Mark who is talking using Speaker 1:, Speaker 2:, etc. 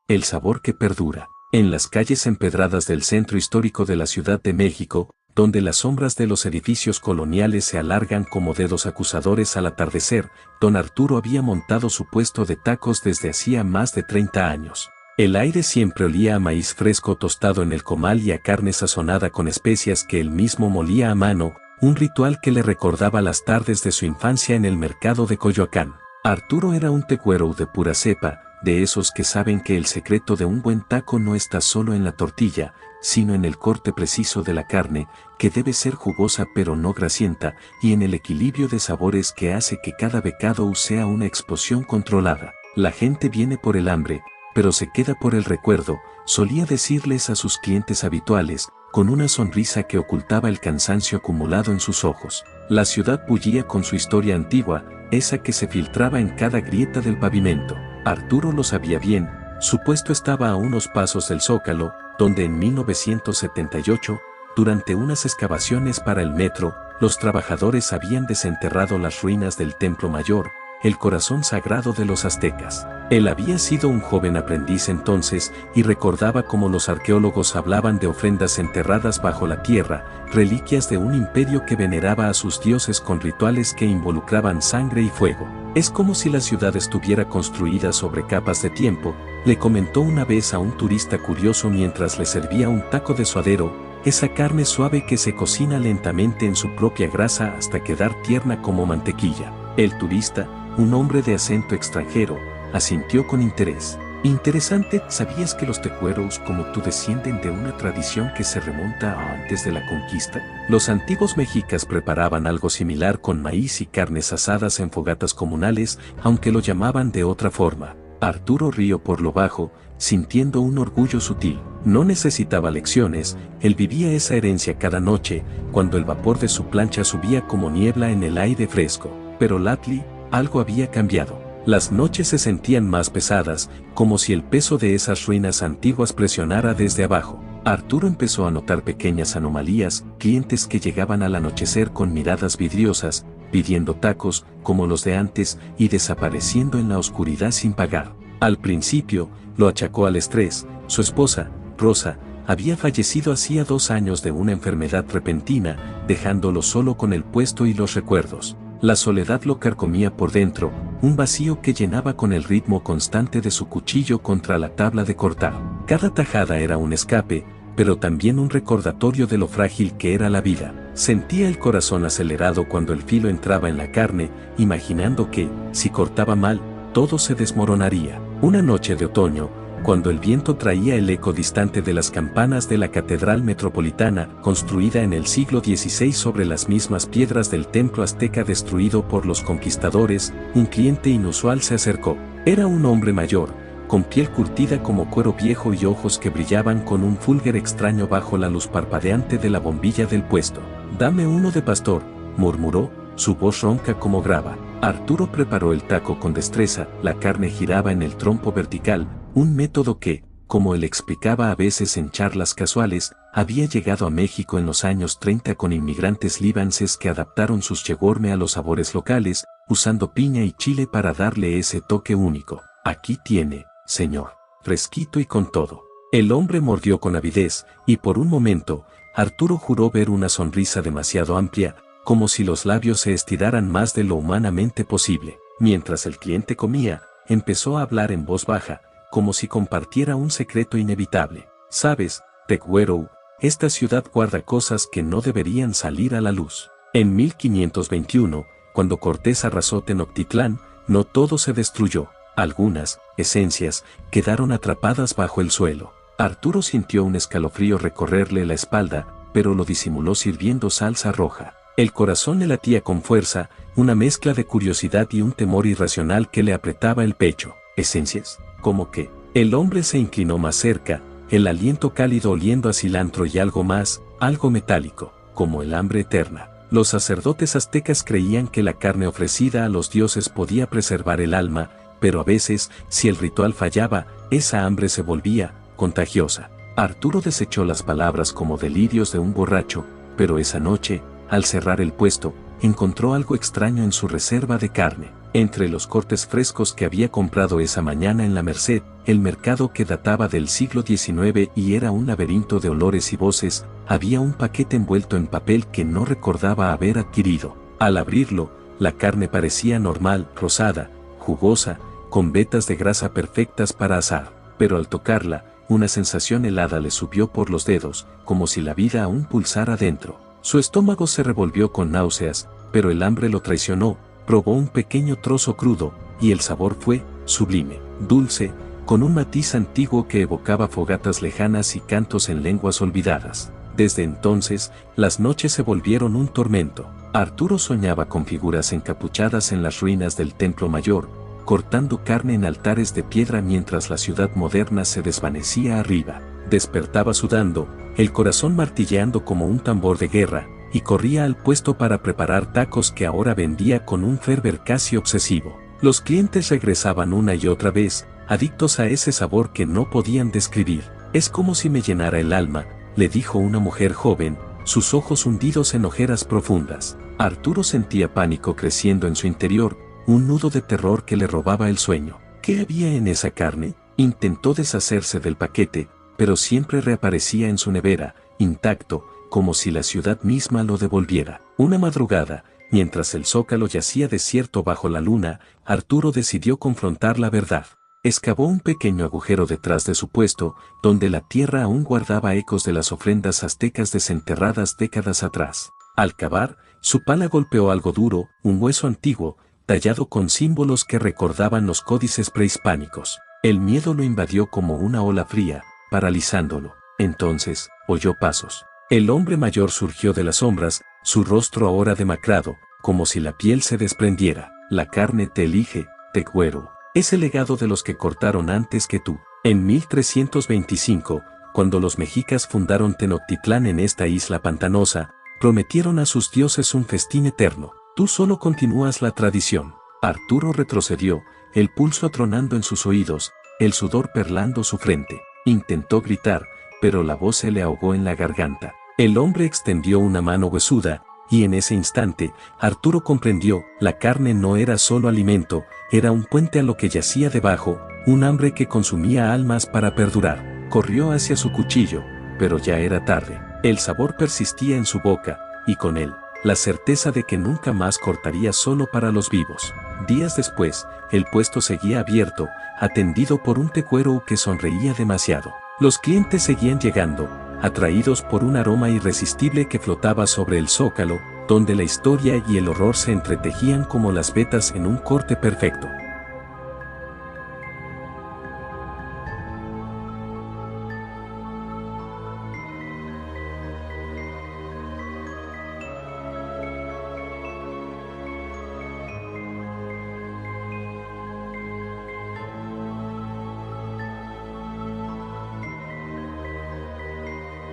Speaker 1: el sabor que perdura. En las calles empedradas del centro histórico de la Ciudad de México, donde las sombras de los edificios coloniales se alargan como dedos acusadores al atardecer, don Arturo había montado su puesto de tacos desde hacía más de 30 años. El aire siempre olía a maíz fresco tostado en el comal y a carne sazonada con especias que él mismo molía a mano, un ritual que le recordaba las tardes de su infancia en el mercado de Coyoacán. Arturo era un tecuero de pura cepa, de esos que saben que el secreto de un buen taco no está solo en la tortilla, sino en el corte preciso de la carne, que debe ser jugosa pero no grasienta, y en el equilibrio de sabores que hace que cada bocado sea una explosión controlada. La gente viene por el hambre, pero se queda por el recuerdo, solía decirles a sus clientes habituales, con una sonrisa que ocultaba el cansancio acumulado en sus ojos. La ciudad bullía con su historia antigua, esa que se filtraba en cada grieta del pavimento. Arturo lo sabía bien, su puesto estaba a unos pasos del Zócalo, donde en 1978, durante unas excavaciones para el metro, los trabajadores habían desenterrado las ruinas del Templo Mayor, el corazón sagrado de los aztecas. Él había sido un joven aprendiz entonces y recordaba cómo los arqueólogos hablaban de ofrendas enterradas bajo la tierra, reliquias de un imperio que veneraba a sus dioses con rituales que involucraban sangre y fuego. Es como si la ciudad estuviera construida sobre capas de tiempo, le comentó una vez a un turista curioso mientras le servía un taco de suadero, esa carne suave que se cocina lentamente en su propia grasa hasta quedar tierna como mantequilla. El turista, un hombre de acento extranjero, asintió con interés. Interesante, ¿sabías que los tecueros como tú descienden de una tradición que se remonta a antes de la conquista? Los antiguos mexicas preparaban algo similar con maíz y carnes asadas en fogatas comunales, aunque lo llamaban de otra forma. Arturo rió por lo bajo, sintiendo un orgullo sutil. No necesitaba lecciones, él vivía esa herencia cada noche, cuando el vapor de su plancha subía como niebla en el aire fresco. Pero lately, algo había cambiado. Las noches se sentían más pesadas, como si el peso de esas ruinas antiguas presionara desde abajo. Arturo empezó a notar pequeñas anomalías, clientes que llegaban al anochecer con miradas vidriosas, pidiendo tacos, como los de antes, y desapareciendo en la oscuridad sin pagar. Al principio, lo achacó al estrés. Su esposa, Rosa, había fallecido hacía 2 años de una enfermedad repentina, dejándolo solo con el puesto y los recuerdos. La soledad lo carcomía por dentro, un vacío que llenaba con el ritmo constante de su cuchillo contra la tabla de cortar. Cada tajada era un escape, pero también un recordatorio de lo frágil que era la vida. Sentía el corazón acelerado cuando el filo entraba en la carne, imaginando que, si cortaba mal, todo se desmoronaría. Una noche de otoño, cuando el viento traía el eco distante de las campanas de la Catedral Metropolitana, construida en el siglo XVI sobre las mismas piedras del templo azteca destruido por los conquistadores, un cliente inusual se acercó. Era un hombre mayor, con piel curtida como cuero viejo y ojos que brillaban con un fulgor extraño bajo la luz parpadeante de la bombilla del puesto. «Dame uno de pastor», murmuró, su voz ronca como grava. Arturo preparó el taco con destreza, la carne giraba en el trompo vertical, un método que, como él explicaba a veces en charlas casuales, había llegado a México en los años 30 con inmigrantes libaneses que adaptaron sus shawarma a los sabores locales, usando piña y chile para darle ese toque único. «Aquí tiene, señor, fresquito y con todo». El hombre mordió con avidez, y por un momento, Arturo juró ver una sonrisa demasiado amplia, como si los labios se estiraran más de lo humanamente posible. Mientras el cliente comía, empezó a hablar en voz baja, como si compartiera un secreto inevitable. «Sabes, tecuero, esta ciudad guarda cosas que no deberían salir a la luz. En 1521, cuando Cortés arrasó Tenochtitlán, no todo se destruyó. Algunas, esencias, quedaron atrapadas bajo el suelo». Arturo sintió un escalofrío recorrerle la espalda, pero lo disimuló sirviendo salsa roja. El corazón le latía con fuerza, una mezcla de curiosidad y un temor irracional que le apretaba el pecho. ¿Esencias? ¿Cómo qué? El hombre se inclinó más cerca, el aliento cálido oliendo a cilantro y algo más, algo metálico, como el hambre eterna. Los sacerdotes aztecas creían que la carne ofrecida a los dioses podía preservar el alma, pero a veces, si el ritual fallaba, esa hambre se volvía contagiosa. Arturo desechó las palabras como delirios de un borracho, pero esa noche, al cerrar el puesto, encontró algo extraño en su reserva de carne. Entre los cortes frescos que había comprado esa mañana en la Merced, el mercado que databa del siglo XIX y era un laberinto de olores y voces, había un paquete envuelto en papel que no recordaba haber adquirido. Al abrirlo, la carne parecía normal, rosada, jugosa, con vetas de grasa perfectas para asar, pero al tocarla, una sensación helada le subió por los dedos, como si la vida aún pulsara dentro. Su estómago se revolvió con náuseas, pero el hambre lo traicionó. Probó un pequeño trozo crudo, y el sabor fue sublime, dulce, con un matiz antiguo que evocaba fogatas lejanas y cantos en lenguas olvidadas. Desde entonces, las noches se volvieron un tormento. Arturo soñaba con figuras encapuchadas en las ruinas del Templo Mayor, cortando carne en altares de piedra mientras la ciudad moderna se desvanecía arriba. Despertaba sudando, el corazón martilleando como un tambor de guerra, y corría al puesto para preparar tacos que ahora vendía con un fervor casi obsesivo. Los clientes regresaban una y otra vez, adictos a ese sabor que no podían describir. «Es como si me llenara el alma», le dijo una mujer joven, sus ojos hundidos en ojeras profundas. Arturo sentía pánico creciendo en su interior, un nudo de terror que le robaba el sueño. ¿Qué había en esa carne? Intentó deshacerse del paquete, pero siempre reaparecía en su nevera, intacto, como si la ciudad misma lo devolviera. Una madrugada, mientras el zócalo yacía desierto bajo la luna, Arturo decidió confrontar la verdad. Excavó un pequeño agujero detrás de su puesto, donde la tierra aún guardaba ecos de las ofrendas aztecas desenterradas décadas atrás. Al cavar, su pala golpeó algo duro, un hueso antiguo, tallado con símbolos que recordaban los códices prehispánicos. El miedo lo invadió como una ola fría, paralizándolo. Entonces, oyó pasos. El hombre mayor surgió de las sombras, su rostro ahora demacrado, como si la piel se desprendiera. «La carne te elige, Tecuero. Es el legado de los que cortaron antes que tú». En 1325, cuando los mexicas fundaron Tenochtitlán en esta isla pantanosa, prometieron a sus dioses un festín eterno. Tú solo continúas la tradición. Arturo retrocedió, el pulso atronando en sus oídos, el sudor perlando su frente. Intentó gritar, pero la voz se le ahogó en la garganta. El hombre extendió una mano huesuda, y en ese instante, Arturo comprendió, la carne no era solo alimento, era un puente a lo que yacía debajo, un hambre que consumía almas para perdurar. Corrió hacia su cuchillo, pero ya era tarde. El sabor persistía en su boca, y con él, la certeza de que nunca más cortaría solo para los vivos. Días después, el puesto seguía abierto, atendido por un tecuero que sonreía demasiado. Los clientes seguían llegando, atraídos por un aroma irresistible que flotaba sobre el zócalo, donde la historia y el horror se entretejían como las vetas en un corte perfecto.